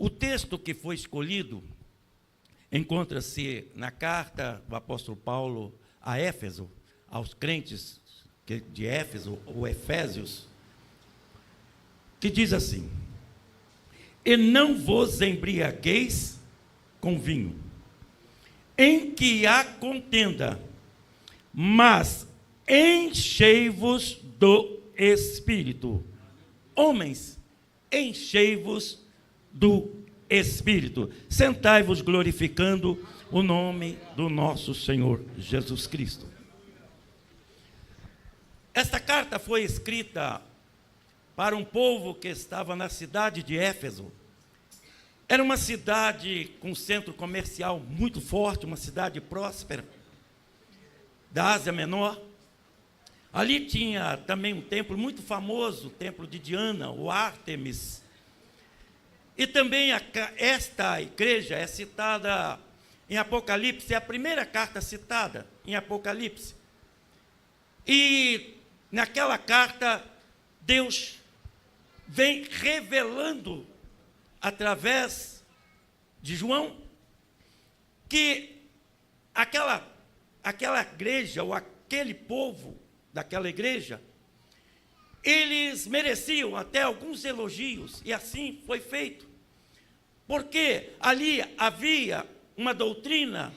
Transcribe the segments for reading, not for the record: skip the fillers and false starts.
O texto que foi escolhido encontra-se na carta do apóstolo Paulo a Éfeso, aos crentes de Éfeso, ou Efésios, que diz assim: e não vos embriagueis com vinho, em que há contenda, mas enchei-vos do Espírito. Homens, enchei-vos do Espírito. Sentai-vos glorificando o nome do nosso Senhor Jesus Cristo. Esta carta foi escrita para um povo que estava na cidade de Éfeso. Era uma cidade com um centro comercial muito forte, uma cidade próspera, da Ásia Menor. Ali tinha também um templo muito famoso, o templo de Diana, o Ártemis. E também esta igreja é citada em Apocalipse, é a primeira carta citada em Apocalipse. E naquela carta, Deus vem revelando, através de João, que aquela igreja, ou aquele povo daquela igreja, eles mereciam até alguns elogios, e assim foi feito, porque ali havia uma doutrina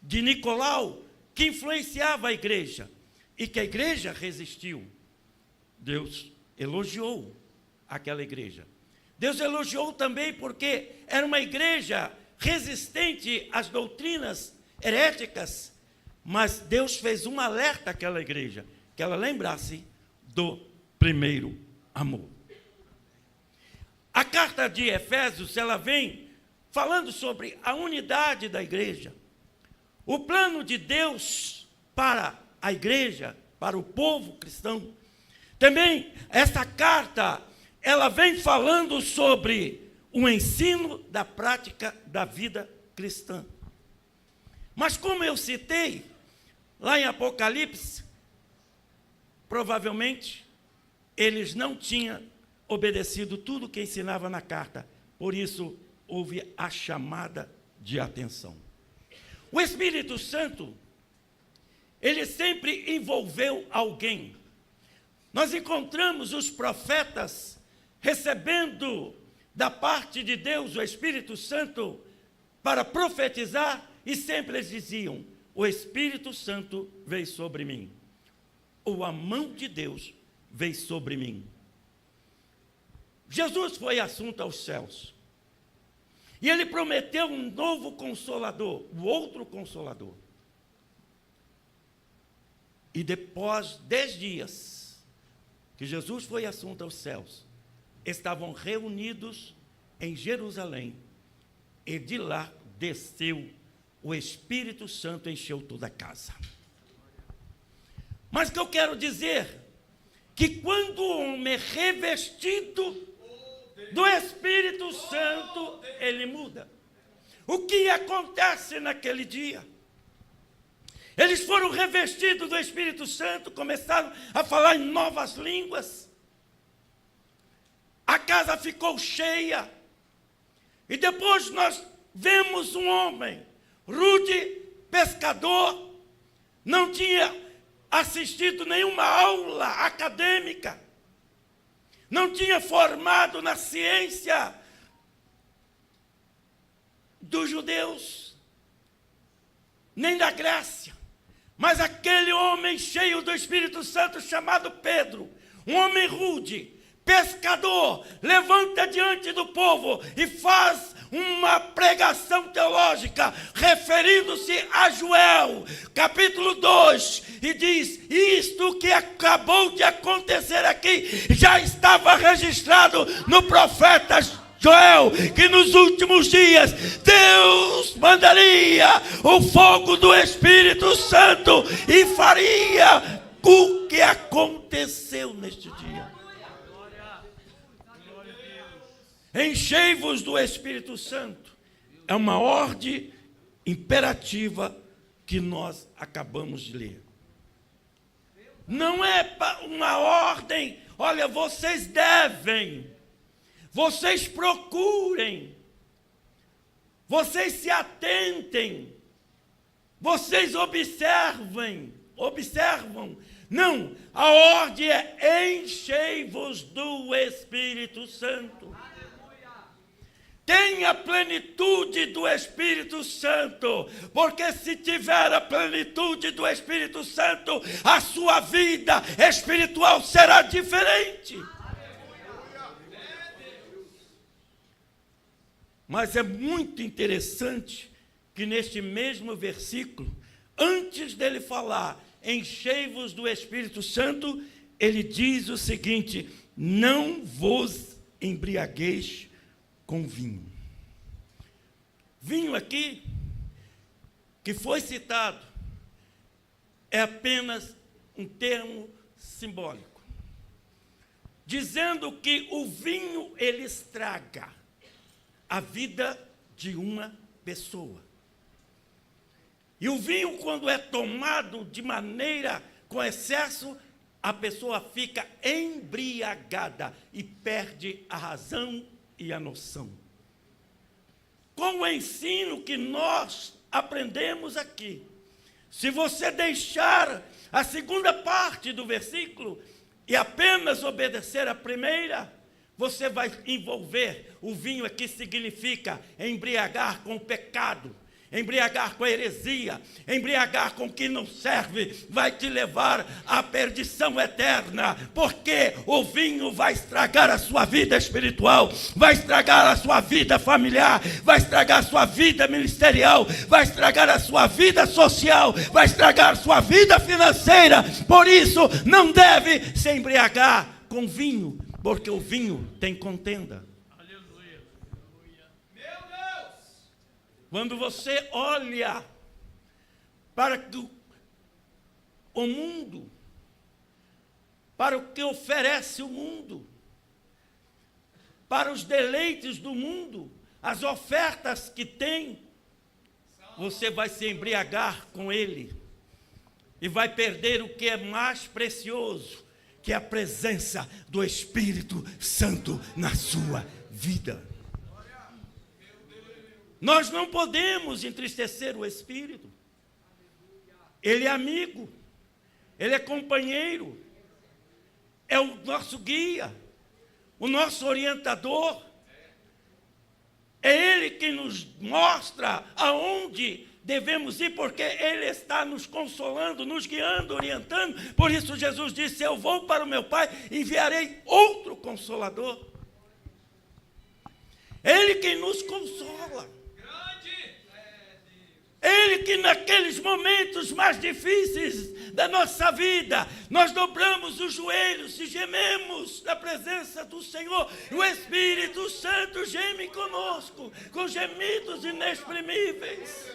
de Nicolau que influenciava a igreja, e que a igreja resistiu. Deus elogiou aquela igreja. Deus elogiou também porque era uma igreja resistente às doutrinas heréticas, mas Deus fez um alerta àquela igreja, que ela lembrasse do primeiro amor. A carta de Efésios, ela vem falando sobre a unidade da igreja, o plano de Deus para a igreja, para o povo cristão. Também essa carta, ela vem falando sobre o ensino da prática da vida cristã. Mas como eu citei, lá em Apocalipse, provavelmente eles não tinham obedecido tudo o que ensinava na carta, por isso houve a chamada de atenção. O Espírito Santo, ele sempre envolveu alguém. Nós encontramos os profetas recebendo da parte de Deus o Espírito Santo para profetizar, e sempre eles diziam: o Espírito Santo veio sobre mim, ou a mão de Deus veio sobre mim. Jesus foi assunto aos céus, e ele prometeu um novo Consolador, o outro Consolador. E depois de 10 dias que Jesus foi assunto aos céus, estavam reunidos em Jerusalém, e de lá desceu o Espírito Santo, encheu toda a casa. Mas o que eu quero dizer, que quando o homem é revestido do Espírito Santo, ele muda. O que acontece naquele dia? Eles foram revestidos do Espírito Santo, começaram a falar em novas línguas. A casa ficou cheia. E depois nós vemos um homem rude, pescador, não tinha assistido nenhuma aula acadêmica, não tinha formado na ciência dos judeus, nem da Grécia, mas aquele homem cheio do Espírito Santo chamado Pedro, um homem rude, pescador, levanta diante do povo e faz uma pregação teológica, referindo-se a Joel, capítulo 2, e diz: isto que acabou de acontecer aqui, já estava registrado no profeta Joel, que nos últimos dias, Deus mandaria o fogo do Espírito Santo, e faria o que aconteceu neste dia. Enchei-vos do Espírito Santo. É uma ordem imperativa que nós acabamos de ler. Não é uma ordem, olha, vocês devem. vocês procurem, vocês se atentem, vocês observam. Não, a ordem é enchei-vos do Espírito Santo. Tenha a plenitude do Espírito Santo, porque se tiver a plenitude do Espírito Santo, a sua vida espiritual será diferente. Mas é muito interessante que neste mesmo versículo, antes dele falar, enchei-vos do Espírito Santo, ele diz o seguinte: não vos embriagueis com vinho. Vinho aqui, que foi citado, é apenas um termo simbólico, dizendo que o vinho, ele estraga a vida de uma pessoa. E o vinho, quando é tomado de maneira com excesso, a pessoa fica embriagada e perde a razão e a noção. Com o ensino que nós aprendemos aqui, se você deixar a segunda parte do versículo e apenas obedecer a primeira, você vai envolver. O vinho aqui significa embriagar com o pecado, embriagar com a heresia, embriagar com o que não serve, vai te levar à perdição eterna, porque o vinho vai estragar a sua vida espiritual, vai estragar a sua vida familiar, vai estragar a sua vida ministerial, vai estragar a sua vida social, vai estragar a sua vida financeira. Por isso, não deve se embriagar com vinho, porque o vinho tem contenda. Quando você olha para o mundo, para o que oferece o mundo, para os deleites do mundo, as ofertas que tem, você vai se embriagar com ele e vai perder o que é mais precioso, que é a presença do Espírito Santo na sua vida. Nós não podemos entristecer o Espírito. Ele é amigo, ele é companheiro, é o nosso guia, o nosso orientador. É ele que nos mostra aonde devemos ir, porque ele está nos consolando, nos guiando, orientando. Por isso Jesus disse: eu vou para o meu Pai, enviarei outro Consolador. Ele que nos consola. Ele que naqueles momentos mais difíceis da nossa vida, nós dobramos os joelhos e gememos na presença do Senhor. E o Espírito Santo geme conosco, com gemidos inexprimíveis,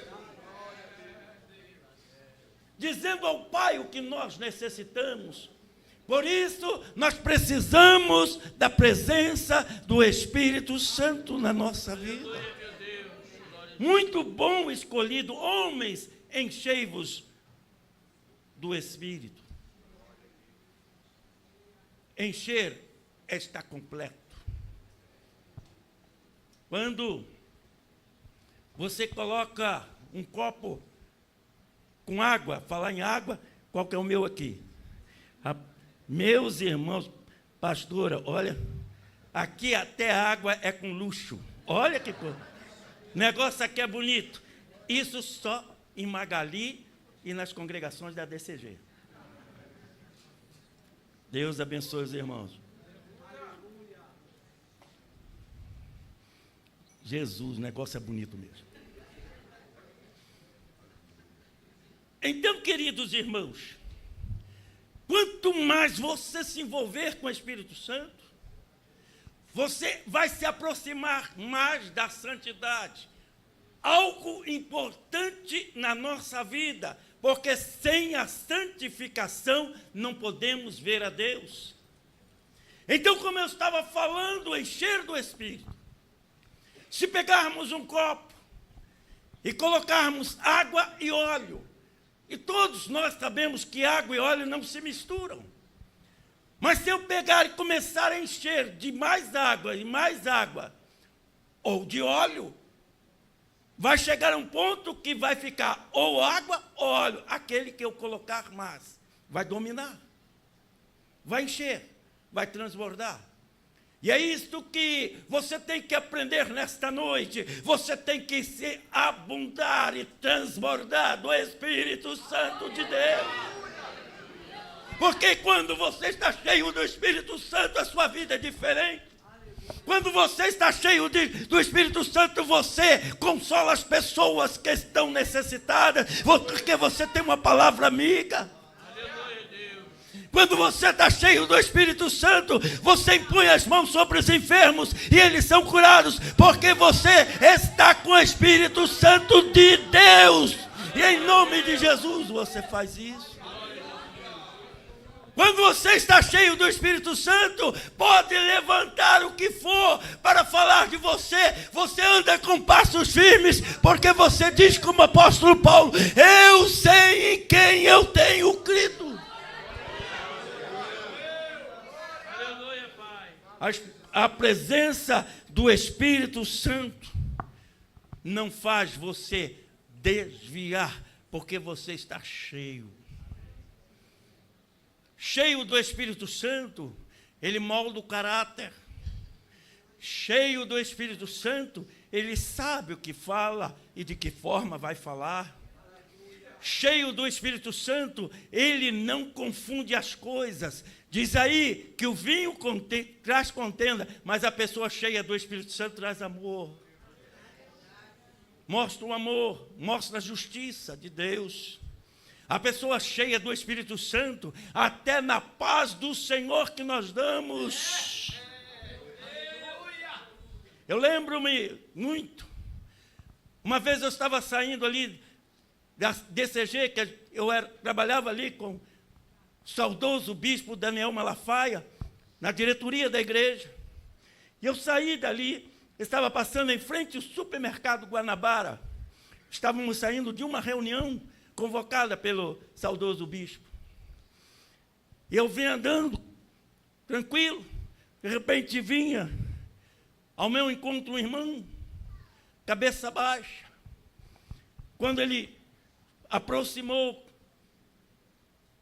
dizendo ao Pai o que nós necessitamos. Por isso, nós precisamos da presença do Espírito Santo na nossa vida. Muito bom escolhido, homens, enchei-vos do Espírito. Encher é estar completo. Quando você coloca um copo com água, falar em água, qual que é o meu aqui? Meus irmãos, pastora, olha, aqui até a água é com luxo. Olha que coisa. O negócio aqui é bonito. Isso só em Magali e nas congregações da DCG. Deus abençoe os irmãos. Jesus, o negócio é bonito mesmo. Então, queridos irmãos, quanto mais você se envolver com o Espírito Santo, você vai se aproximar mais da santidade. Algo importante na nossa vida, porque sem a santificação não podemos ver a Deus. Então, como eu estava falando, encher do Espírito. Se pegarmos um copo e colocarmos água e óleo, e todos nós sabemos que água e óleo não se misturam. Mas se eu pegar e começar a encher de mais água e mais água, ou de óleo, vai chegar a um ponto que vai ficar ou água ou óleo. Aquele que eu colocar mais vai dominar, vai encher, vai transbordar. E é isto que você tem que aprender nesta noite. Você tem que se abundar e transbordar do Espírito Santo de Deus. Porque quando você está cheio do Espírito Santo, a sua vida é diferente. Quando você está cheio do Espírito Santo, você consola as pessoas que estão necessitadas, porque você tem uma palavra amiga. Quando você está cheio do Espírito Santo, você impõe as mãos sobre os enfermos e eles são curados, porque você está com o Espírito Santo de Deus. E em nome de Jesus você faz isso. Quando você está cheio do Espírito Santo, pode levantar o que for para falar de você. Você anda com passos firmes, porque você diz como o apóstolo Paulo: eu sei em quem eu tenho crido. A presença do Espírito Santo não faz você desviar, porque você está cheio. Cheio do Espírito Santo, ele molda o caráter. Cheio do Espírito Santo, ele sabe o que fala e de que forma vai falar. Cheio do Espírito Santo, ele não confunde as coisas. Diz aí que o vinho traz contenda, mas a pessoa cheia do Espírito Santo traz amor. Mostra o amor, mostra a justiça de Deus. A pessoa cheia do Espírito Santo, até na paz do Senhor que nós damos. Eu lembro-me muito. Uma vez eu estava saindo ali da DCG, que trabalhava ali com o saudoso bispo Daniel Malafaia, na diretoria da igreja. E eu saí dali, estava passando em frente ao supermercado Guanabara. Estávamos saindo de uma reunião convocada pelo saudoso bispo. E eu vinha andando, tranquilo, de repente vinha ao meu encontro um irmão, cabeça baixa. Quando ele aproximou,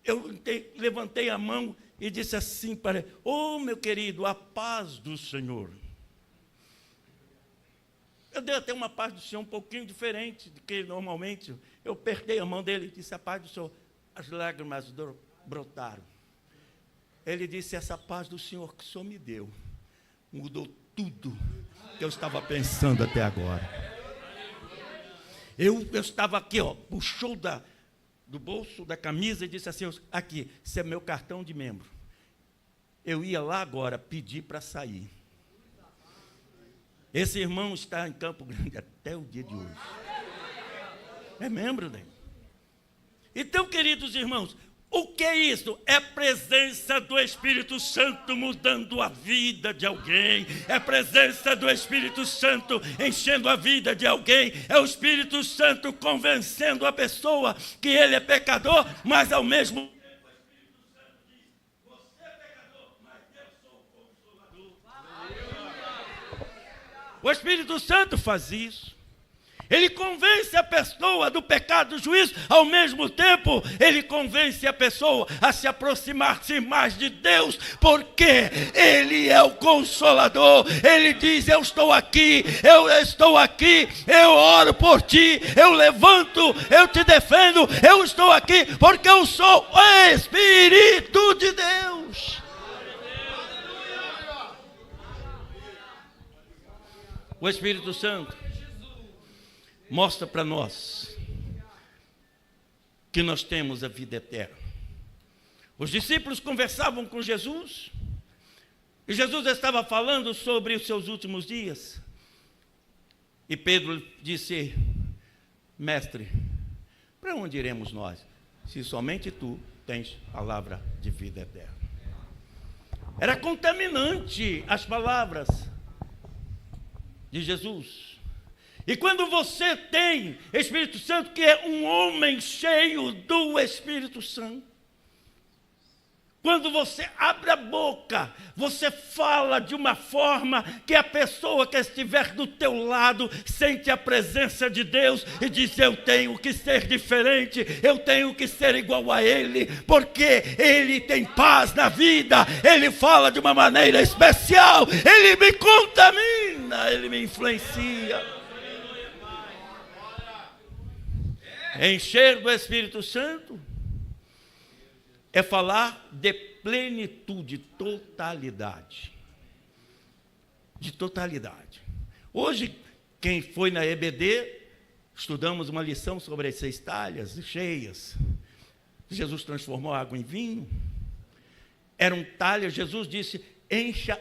eu levantei a mão e disse assim para ele: "Oh, meu querido, a paz do Senhor." Eu dei até uma paz do Senhor um pouquinho diferente do que normalmente. Eu apertei a mão dele e disse: "A paz do Senhor." As lágrimas brotaram. Ele disse: "Essa paz do Senhor que o Senhor me deu mudou tudo que eu estava pensando até agora." Eu estava aqui, puxou do bolso da camisa e disse assim: "Aqui, esse é meu cartão de membro." Eu ia lá agora pedir para sair. Esse irmão está em Campo Grande até o dia de hoje. É membro dele. Então, queridos irmãos, o que é isso? É a presença do Espírito Santo mudando a vida de alguém. É a presença do Espírito Santo enchendo a vida de alguém. É o Espírito Santo convencendo a pessoa que ele é pecador, mas ao mesmo tempo o Espírito Santo diz: "Você é pecador, mas eu sou o Consolador." O Espírito Santo faz isso. Ele convence a pessoa do pecado, do juízo. Ao mesmo tempo, ele convence a pessoa a se aproximar-se mais de Deus, porque ele é o Consolador. Ele diz: "Eu estou aqui, eu oro por ti, eu levanto, eu te defendo, eu estou aqui, porque eu sou o Espírito de Deus." O Espírito Santo mostra para nós que nós temos a vida eterna. Os discípulos conversavam com Jesus, e Jesus estava falando sobre os seus últimos dias. E Pedro disse: "Mestre, para onde iremos nós, se somente tu tens palavra de vida eterna?" Era contaminante as palavras de Jesus. E quando você tem Espírito Santo, que é um homem cheio do Espírito Santo, Quando você abre a boca, você fala de uma forma que a pessoa que estiver do teu lado sente a presença de Deus e diz: eu tenho que ser diferente, eu tenho que ser igual a Ele, porque Ele tem paz na vida, Ele fala de uma maneira especial, Ele me contamina, Ele me influencia. Encher do Espírito Santo é falar de plenitude, totalidade. De totalidade. Hoje, quem foi na EBD, estudamos uma lição sobre as 6 talhas cheias. Jesus transformou a água em vinho. Eram talhas, Jesus disse: encha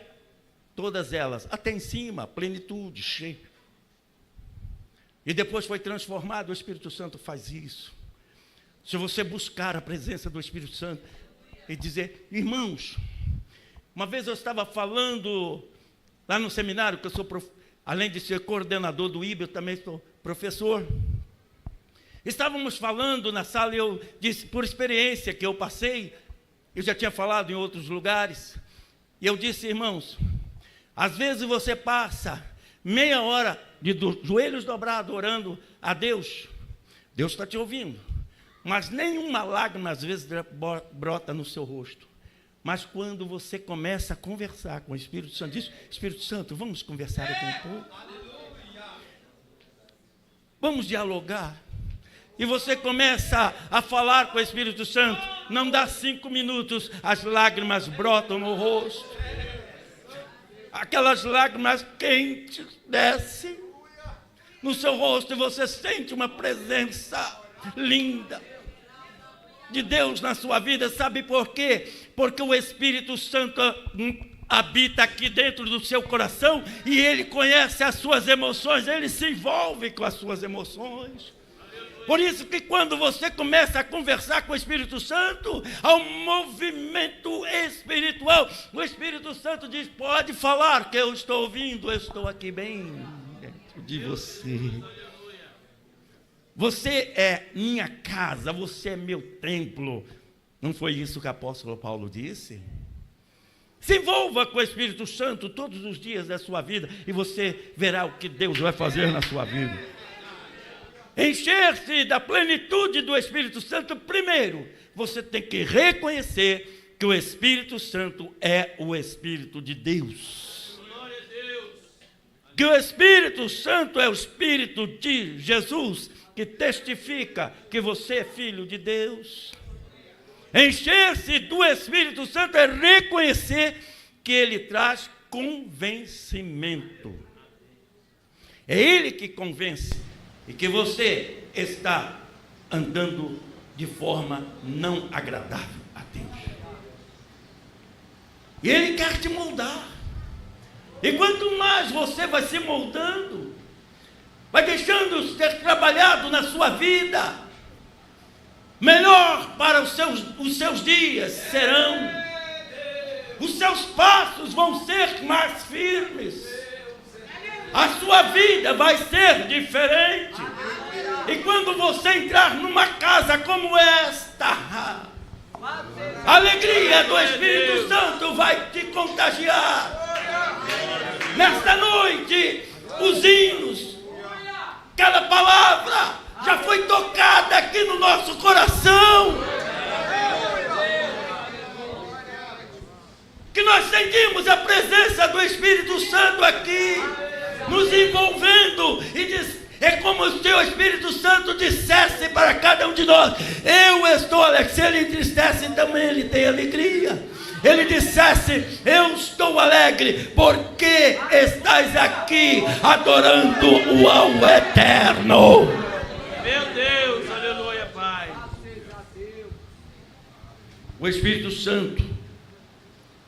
todas elas, até em cima, plenitude, cheia. E depois foi transformado, o Espírito Santo faz isso. Se você buscar a presença do Espírito Santo e dizer: irmãos, uma vez eu estava falando lá no seminário, que eu sou, além de ser coordenador do IBE, eu também sou professor. Estávamos falando na sala e eu disse, por experiência que eu passei, eu já tinha falado em outros lugares, e eu disse: irmãos, às vezes você passa meia hora de joelhos dobrados orando a Deus, Deus está te ouvindo, mas nenhuma lágrima às vezes brota no seu rosto. Mas quando você começa a conversar com o Espírito Santo, diz: Espírito Santo, vamos conversar aqui um pouco, vamos dialogar. E você começa a falar com o Espírito Santo, não dá 5 minutos, as lágrimas brotam no rosto. Aquelas lágrimas quentes descem no seu rosto e você sente uma presença linda de Deus na sua vida. Sabe por quê? Porque o Espírito Santo habita aqui dentro do seu coração e Ele conhece as suas emoções, Ele se envolve com as suas emoções. Por isso que quando você começa a conversar com o Espírito Santo, há um movimento espiritual. O Espírito Santo diz: pode falar que eu estou ouvindo, eu estou aqui bem dentro de você. Você é minha casa, você é meu templo. Não foi isso que o apóstolo Paulo disse? Se envolva com o Espírito Santo todos os dias da sua vida e você verá o que Deus vai fazer na sua vida. Encher-se da plenitude do Espírito Santo, primeiro, você tem que reconhecer que o Espírito Santo é o Espírito de Deus. Que o Espírito Santo é o Espírito de Jesus, que testifica que você é filho de Deus. Encher-se do Espírito Santo é reconhecer que Ele traz convencimento. É Ele que convence. E que você está andando de forma não agradável a Deus. E Ele quer te moldar. E quanto mais você vai se moldando, vai deixando ser trabalhado na sua vida, melhor para os seus dias serão. Os seus passos vão ser mais firmes. A sua vida vai ser diferente. E quando você entrar numa casa como esta, a alegria do Espírito Santo vai te contagiar. Nesta noite, os hinos, cada palavra já foi tocada aqui no nosso coração. Que nós sentimos a presença do Espírito Santo aqui, nos envolvendo, e é como se o Espírito Santo dissesse para cada um de nós: eu estou alegre. Se ele entristece, também ele tem alegria. Ele dissesse: eu estou alegre, porque estás aqui adorando o ao eterno. Meu Deus, aleluia, Pai. O Espírito Santo,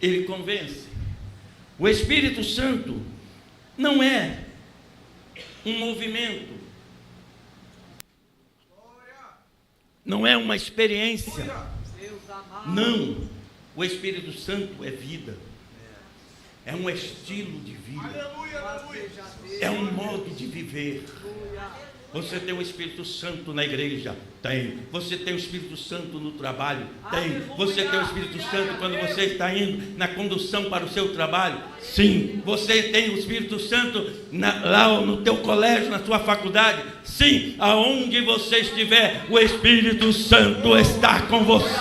ele convence. O Espírito Santo não é um movimento, não é uma experiência. Não, o Espírito Santo é vida. é um estilo de vida, Aleluia, aleluia. é um modo de viver. Você tem o Espírito Santo na igreja? Tem. Você tem o Espírito Santo no trabalho? Tem. Você tem o Espírito Santo quando você está indo na condução para o seu trabalho? Sim. Você tem o Espírito Santo lá no teu colégio, na sua faculdade? Sim. Aonde você estiver, o Espírito Santo está com você,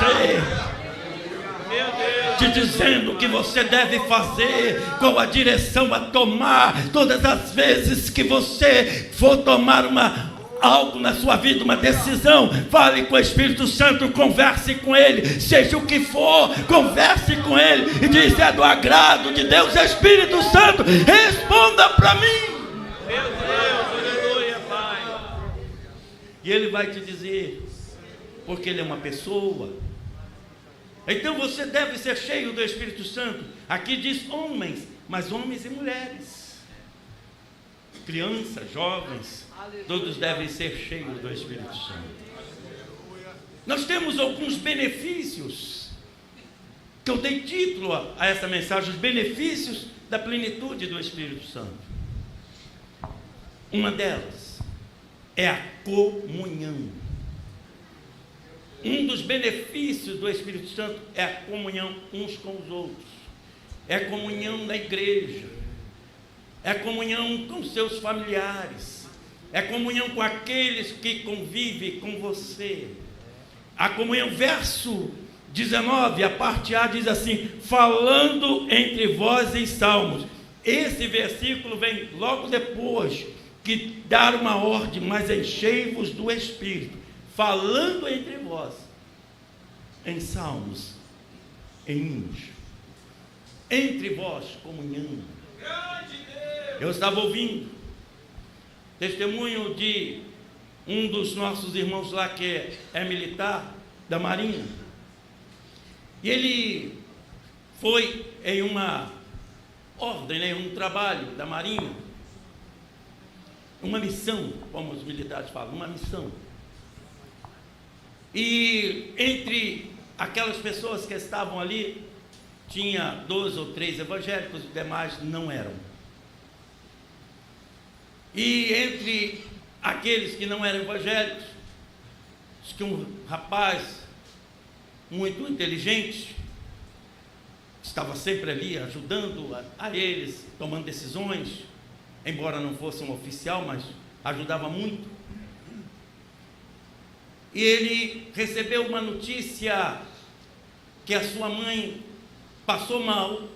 te dizendo o que você deve fazer, qual a direção a tomar. Todas as vezes que você for tomar algo na sua vida, uma decisão, fale com o Espírito Santo, converse com Ele, seja o que for, converse com Ele, e diz: é do agrado de Deus, Espírito Santo, responda para mim. Meu Deus, aleluia, Pai. E Ele vai te dizer, porque Ele é uma pessoa. Então você deve ser cheio do Espírito Santo. Aqui diz homens, mas homens e mulheres, crianças, jovens, todos devem ser cheios do Espírito Santo. Nós temos alguns benefícios, que eu dei título a essa mensagem: os benefícios da plenitude do Espírito Santo. Uma delas é a comunhão. Um dos benefícios do Espírito Santo é a comunhão uns com os outros, é a comunhão da igreja, é a comunhão com seus familiares, é a comunhão com aqueles que convivem com você. A comunhão, verso 19, a parte A diz assim: falando entre vós em salmos. Esse versículo vem logo depois que dar uma ordem: mas enchei-vos do Espírito. Falando entre vós em salmos, em hinos, entre vós comunhão. Eu estava ouvindo testemunho de um dos nossos irmãos lá, que é militar da Marinha, e ele foi em uma ordem, em um trabalho da Marinha, uma missão, como os militares falam, uma missão. E entre aquelas pessoas que estavam ali, tinha 2 ou 3 evangélicos, os demais não eram. E entre aqueles que não eram evangélicos, diz que um rapaz muito inteligente estava sempre ali ajudando a eles, tomando decisões, embora não fosse um oficial, mas ajudava muito. E ele recebeu uma notícia que a sua mãe passou mal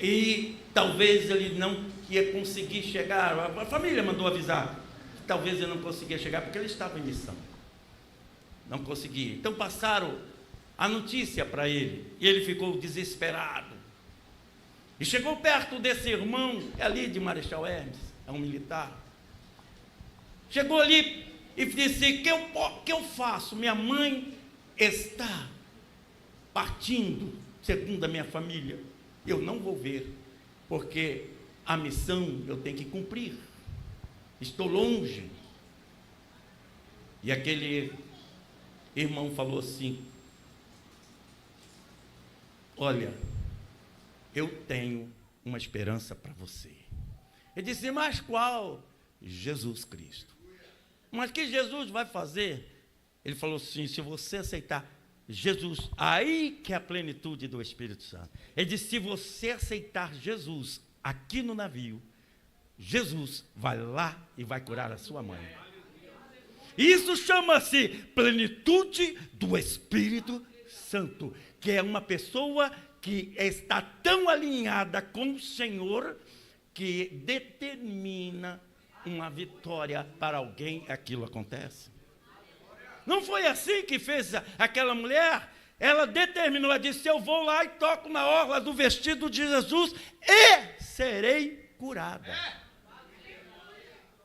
e talvez ele não ia conseguir chegar. A família mandou avisar que talvez ele não conseguia chegar, porque ele estava em missão, não conseguia. Então passaram a notícia para ele e ele ficou desesperado. E chegou perto desse irmão ali de Marechal Hermes, é um militar. Chegou ali e disse: que eu faço? Minha mãe está partindo, segundo a minha família. Eu não vou ver, porque a missão eu tenho que cumprir. Estou longe. E aquele irmão falou assim: olha, eu tenho uma esperança para você. Ele disse: mas qual? Jesus Cristo. Mas que Jesus vai fazer? Ele falou assim: se você aceitar Jesus, aí que é a plenitude do Espírito Santo. Ele disse: se você aceitar Jesus aqui no navio, Jesus vai lá e vai curar a sua mãe. Isso chama-se plenitude do Espírito Santo, que é uma pessoa que está tão alinhada com o Senhor que determina uma vitória para alguém. Aquilo acontece. Não foi assim que fez aquela mulher? Ela determinou, ela disse: eu vou lá e toco na orla do vestido de Jesus e serei curada.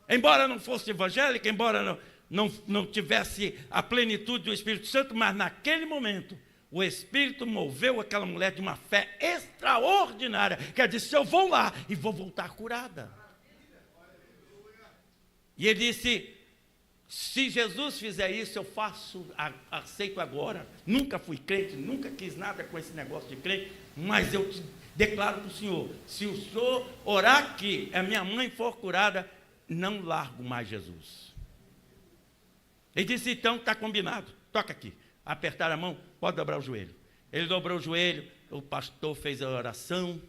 Embora não fosse evangélica, embora não tivesse a plenitude do Espírito Santo, mas naquele momento o Espírito moveu aquela mulher de uma fé extraordinária, que ela disse: eu vou lá e vou voltar curada. E ele disse: se Jesus fizer isso, eu faço, aceito agora. Nunca fui crente, nunca quis nada com esse negócio de crente, mas declaro para o senhor, se o senhor orar aqui, a minha mãe for curada, não largo mais Jesus. Ele disse, então está combinado, toca aqui. Apertaram a mão, pode dobrar o joelho. Ele dobrou o joelho, o pastor fez a oração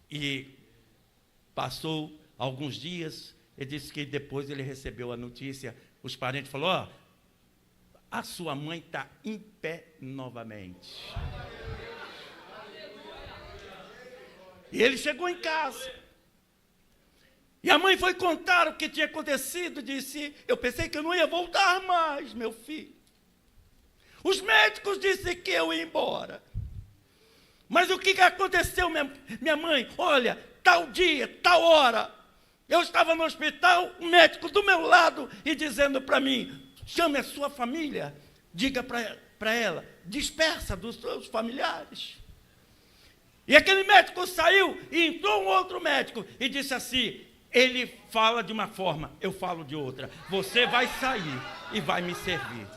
e passou alguns dias. Ele disse que depois ele recebeu a notícia, os parentes falaram, a sua mãe está em pé novamente. E ele chegou em casa. E a mãe foi contar o que tinha acontecido, disse, eu pensei que eu não ia voltar mais, meu filho. Os médicos disseram que eu ia embora. Mas o que aconteceu, minha mãe? Olha, tal dia, tal hora, eu estava no hospital, um médico do meu lado, e dizendo para mim, chame a sua família, diga para ela, dispersa dos seus familiares. E aquele médico saiu, e entrou um outro médico, e disse assim, ele fala de uma forma, eu falo de outra. Você vai sair e vai me servir.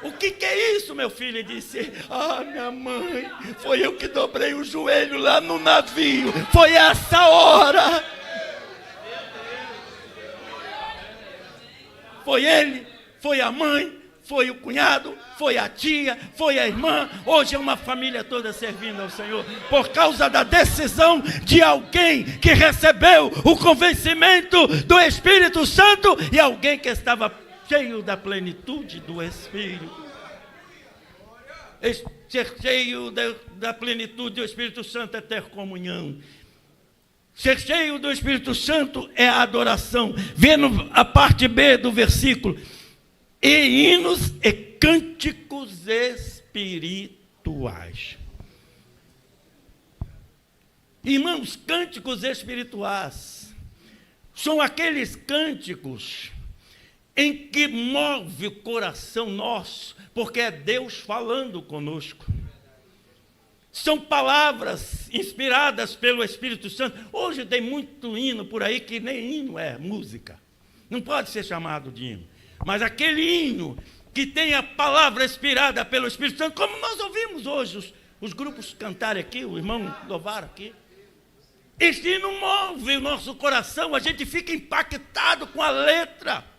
O que é isso, meu filho? Ele disse, minha mãe, foi eu que dobrei o joelho lá no navio. Foi essa hora. Foi ele, foi a mãe, foi o cunhado, foi a tia, foi a irmã. Hoje é uma família toda servindo ao Senhor, por causa da decisão de alguém que recebeu o convencimento do Espírito Santo e alguém que estava cheio da plenitude do Espírito. Ser cheio da plenitude do Espírito Santo é ter comunhão. Ser cheio do Espírito Santo é a adoração. Vendo a parte B do versículo, e hinos e cânticos espirituais. Irmãos, cânticos espirituais são aqueles cânticos em que move o coração nosso, porque é Deus falando conosco. São palavras inspiradas pelo Espírito Santo. Hoje tem muito hino por aí que nem hino é música. Não pode ser chamado de hino. Mas aquele hino que tem a palavra inspirada pelo Espírito Santo, como nós ouvimos hoje os grupos cantarem aqui, o irmão louvar aqui. Este hino move o nosso coração, a gente fica impactado com a letra.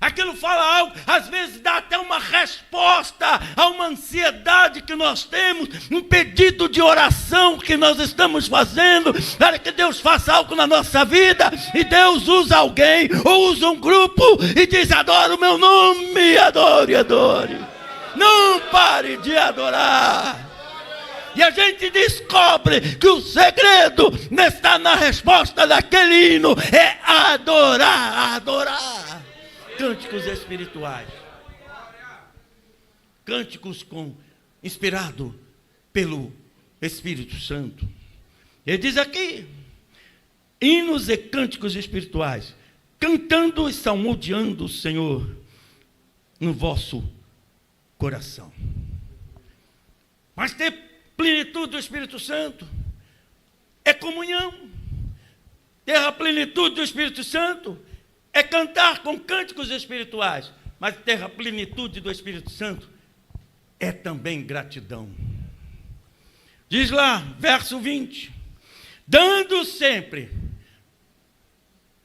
Aquilo fala algo, às vezes dá até uma resposta a uma ansiedade que nós temos, um pedido de oração que nós estamos fazendo, para que Deus faça algo na nossa vida, e Deus usa alguém, ou usa um grupo, e diz, adora o meu nome, adore, adore. Não pare de adorar. E a gente descobre que o segredo está na resposta daquele hino, é adorar, adorar. Cânticos espirituais, cânticos inspirado pelo Espírito Santo. Ele diz aqui, hinos e cânticos espirituais, cantando e salmodiando o Senhor no vosso coração. Mas ter plenitude do Espírito Santo é comunhão. Ter a plenitude do Espírito Santo é cantar com cânticos espirituais, mas ter a plenitude do Espírito Santo é também gratidão. Diz lá, verso 20, dando sempre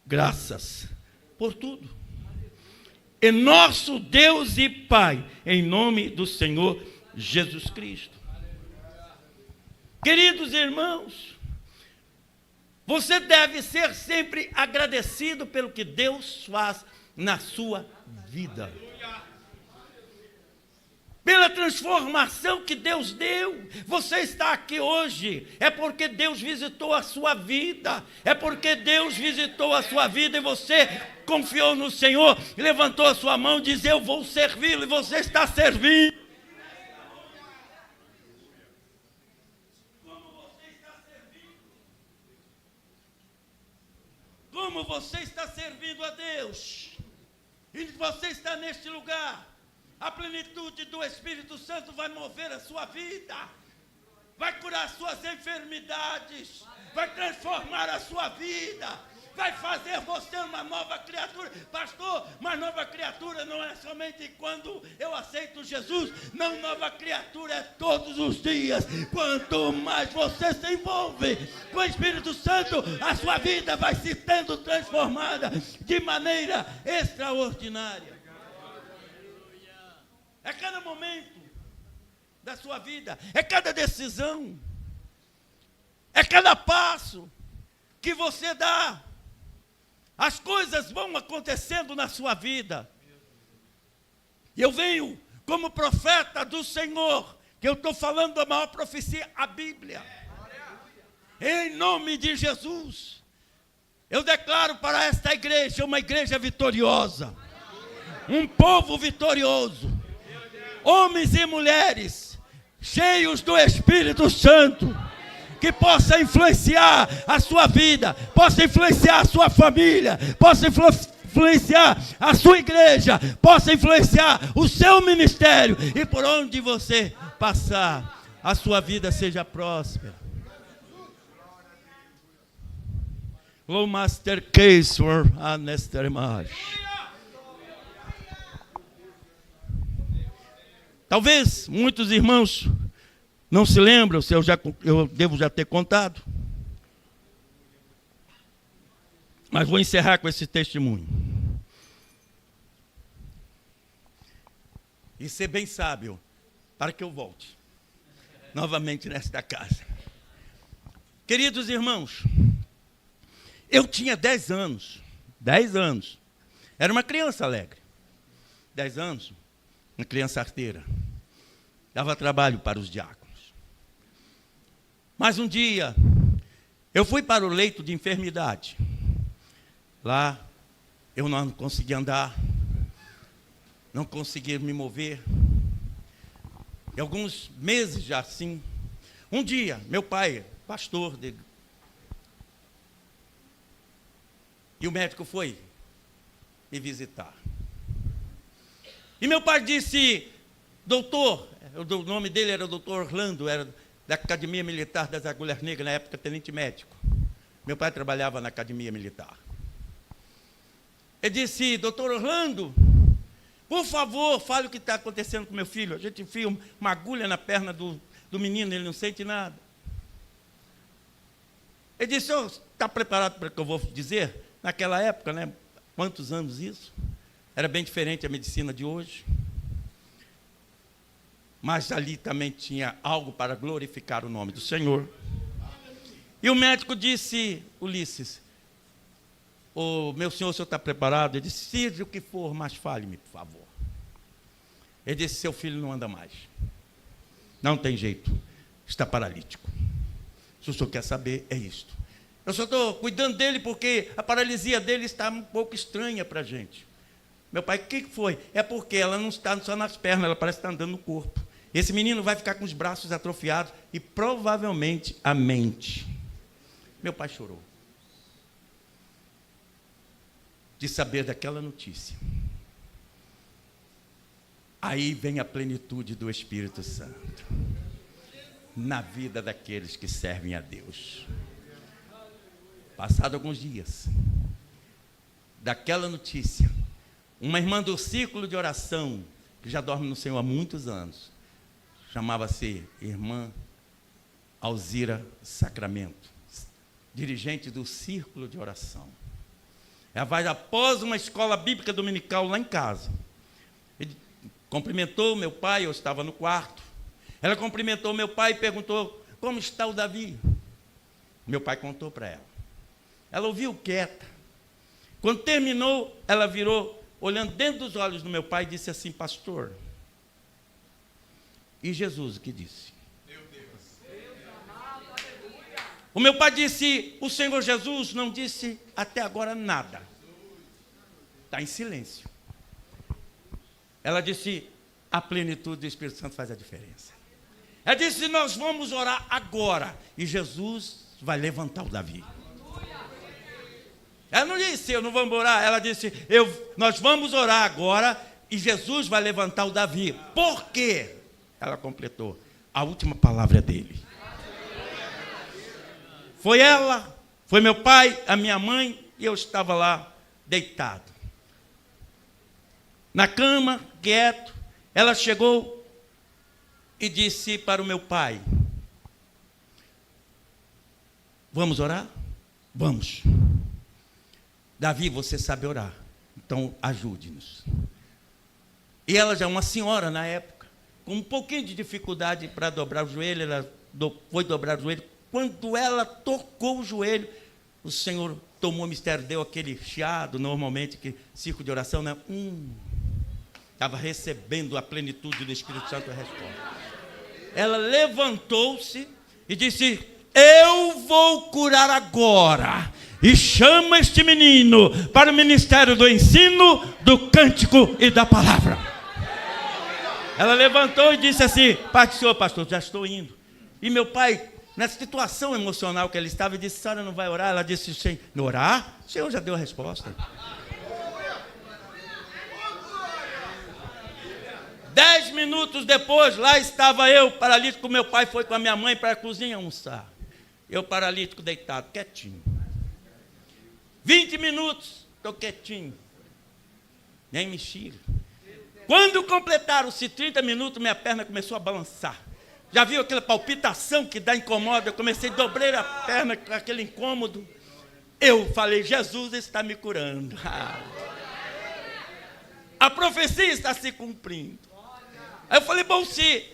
graças por tudo, e nosso Deus e Pai, em nome do Senhor Jesus Cristo. Queridos irmãos, você deve ser sempre agradecido pelo que Deus faz na sua vida. Pela transformação que Deus deu. Você está aqui hoje, é porque Deus visitou a sua vida. É porque Deus visitou a sua vida e você confiou no Senhor, levantou a sua mão e disse, eu vou servi-lo, e você está servindo. Como você está servindo a Deus, e você está neste lugar, a plenitude do Espírito Santo vai mover a sua vida, vai curar suas enfermidades, vai transformar a sua vida, vai fazer você uma nova criatura. Pastor, mas nova criatura não é somente quando eu aceito Jesus. Não, nova criatura é todos os dias. Quanto mais você se envolve com o Espírito Santo, a sua vida vai se tendo transformada de maneira extraordinária. É cada momento da sua vida, é cada decisão, é cada passo que você dá. As coisas vão acontecendo na sua vida. E eu venho como profeta do Senhor, que eu estou falando da maior profecia, a Bíblia. Em nome de Jesus, eu declaro para esta igreja uma igreja vitoriosa, um povo vitorioso, homens e mulheres cheios do Espírito Santo, que possa influenciar a sua vida, possa influenciar a sua família, possa influenciar a sua igreja, possa influenciar o seu ministério, e por onde você passar, a sua vida seja próspera. O Master Case for a nesta imagem. Talvez muitos irmãos não se lembram, se eu devo já ter contado. Mas vou encerrar com esse testemunho. E ser bem sábio, para que eu volte novamente nesta casa. Queridos irmãos, eu tinha 10 anos. 10 anos. Era uma criança alegre. 10 anos, uma criança arteira. Dava trabalho para os diáconos. Mas um dia, eu fui para o leito de enfermidade. Lá, eu não conseguia andar, não conseguia me mover. E alguns meses já assim. Um dia, meu pai, pastor, e o médico foi me visitar. E meu pai disse, doutor, o nome dele era doutor Orlando, era da Academia Militar das Agulhas Negras, na época tenente médico. Meu pai trabalhava na Academia Militar. Ele disse, doutor Orlando, por favor, fale o que está acontecendo com meu filho. A gente enfia uma agulha na perna do menino, ele não sente nada. Ele disse, está preparado para o que eu vou dizer? Naquela época, né? Quantos anos isso? Era bem diferente a medicina de hoje. Mas ali também tinha algo para glorificar o nome do Senhor. E o médico disse, Ulisses, meu senhor, o senhor está preparado? Ele disse, seja o que for, mas fale-me, por favor. Ele disse, seu filho não anda mais. Não tem jeito, está paralítico. Se o senhor quer saber, é isto. Eu só estou cuidando dele porque a paralisia dele está um pouco estranha para a gente. Meu pai, o que foi? É porque ela não está só nas pernas, ela parece estar andando no corpo. Esse menino vai ficar com os braços atrofiados e provavelmente a mente. Meu pai chorou de saber daquela notícia. Aí vem a plenitude do Espírito Santo na vida daqueles que servem a Deus. Passado alguns dias daquela notícia, uma irmã do círculo de oração, que já dorme no Senhor há muitos anos, chamava-se irmã Alzira Sacramento, dirigente do círculo de oração. Ela vai após uma escola bíblica dominical lá em casa. Ele cumprimentou meu pai, eu estava no quarto. Ela cumprimentou meu pai e perguntou, como está o Davi? Meu pai contou para ela. Ela ouviu quieta. Quando terminou, ela virou, olhando dentro dos olhos do meu pai, e disse assim, pastor, e Jesus o que disse? Meu Deus. O meu pai disse, o Senhor Jesus não disse até agora nada. Está em silêncio. Ela disse, a plenitude do Espírito Santo faz a diferença. Ela disse, nós vamos orar agora, e Jesus vai levantar o Davi. Ela não disse, eu não vou orar. Ela disse, nós vamos orar agora e Jesus vai levantar o Davi. Por quê? Ela completou. A última palavra é dele. Foi ela, foi meu pai, a minha mãe e eu estava lá deitado. Na cama, quieto, ela chegou e disse para o meu pai: vamos orar? Vamos. Davi, você sabe orar, então ajude-nos. E ela já é uma senhora na época, com um pouquinho de dificuldade para dobrar o joelho, ela foi dobrar o joelho. Quando ela tocou o joelho, o Senhor tomou o mistério, deu aquele chiado, normalmente, que círculo de oração, né? Estava recebendo a plenitude do Espírito Santo, a resposta. Ela levantou-se e disse: eu vou curar agora. E chama este menino para o ministério do ensino, do cântico e da palavra. Ela levantou e disse assim: Pai do Senhor, pastor, já estou indo. E meu pai, nessa situação emocional que ele estava, disse: a senhora não vai orar? Ela disse: sem orar? O Senhor já deu a resposta. 10 minutos depois, lá estava eu, paralítico. Meu pai foi com a minha mãe para a cozinha almoçar. Eu, paralítico, deitado, quietinho. 20 minutos, estou quietinho. Nem mexia. Quando completaram-se 30 minutos, minha perna começou a balançar. Já viu aquela palpitação que dá incomoda? Eu comecei a dobrar a perna com aquele incômodo. Eu falei: Jesus está me curando. A profecia está se cumprindo. Aí eu falei: bom, se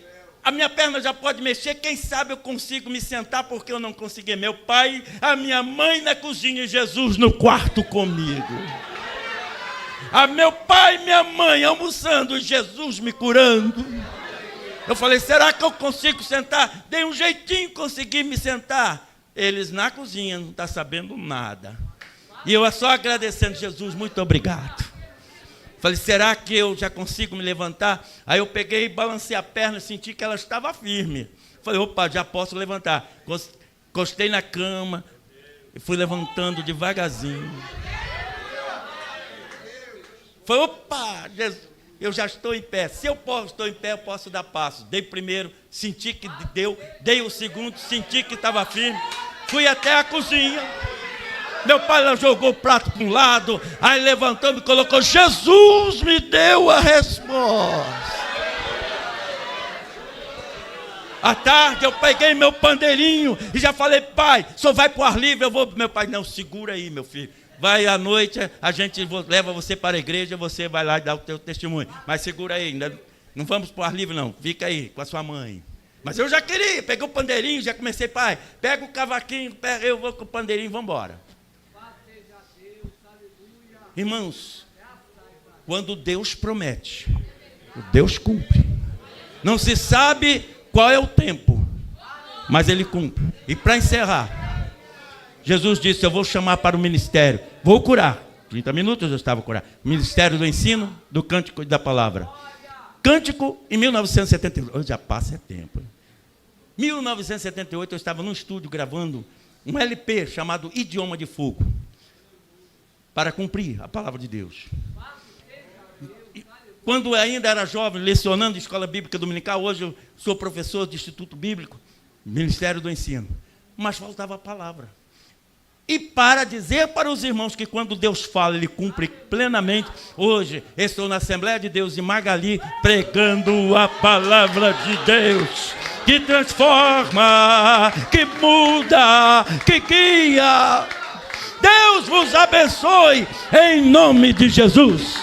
a minha perna já pode mexer, quem sabe eu consigo me sentar, porque eu não consegui. Meu pai, a minha mãe na cozinha e Jesus no quarto comigo. A meu pai e minha mãe almoçando e Jesus me curando. Eu falei: será que eu consigo sentar? Dei um jeitinho, consegui me sentar. Eles na cozinha, não estão sabendo nada. E eu só agradecendo: Jesus, muito obrigado. Falei: será que eu já consigo me levantar? Aí eu peguei e balancei a perna, senti que ela estava firme. Falei: opa, já posso levantar. Encostei na cama e fui levantando devagarzinho. Falei: opa, Jesus, eu já estou em pé. Se eu estou em pé, eu posso dar passos. Dei o primeiro, senti que deu. Dei o segundo, senti que estava firme. Fui até a cozinha. Meu pai lá jogou o prato para um lado, aí levantou, me colocou. Jesus me deu a resposta. À tarde eu peguei meu pandeirinho e já falei: pai, só vai para o ar livre, eu vou. Meu pai: não, segura aí, meu filho. Vai à noite, a gente leva você para a igreja, você vai lá e dá o teu testemunho. Mas segura aí, ainda não vamos para o ar livre não, fica aí com a sua mãe. Mas eu já queria, peguei o pandeirinho, já comecei: pai, pega o cavaquinho, eu vou com o pandeirinho, vamos embora. Irmãos, quando Deus promete, Deus cumpre. Não se sabe qual é o tempo, mas Ele cumpre. E para encerrar, Jesus disse: eu vou chamar para o ministério, vou curar. 30 minutos eu estava curado. Ministério do ensino, do cântico e da palavra. Cântico em 1978, já passa tempo. Em 1978 eu estava num estúdio gravando um LP chamado Idioma de Fogo, para cumprir a palavra de Deus. Quando eu ainda era jovem, lecionando em escola bíblica dominical, hoje eu sou professor de Instituto Bíblico, Ministério do Ensino. Mas faltava a palavra. E para dizer para os irmãos que quando Deus fala, Ele cumpre plenamente, hoje estou na Assembleia de Deus em Magali, pregando a palavra de Deus, que transforma, que muda, que guia. Deus vos abençoe, em nome de Jesus.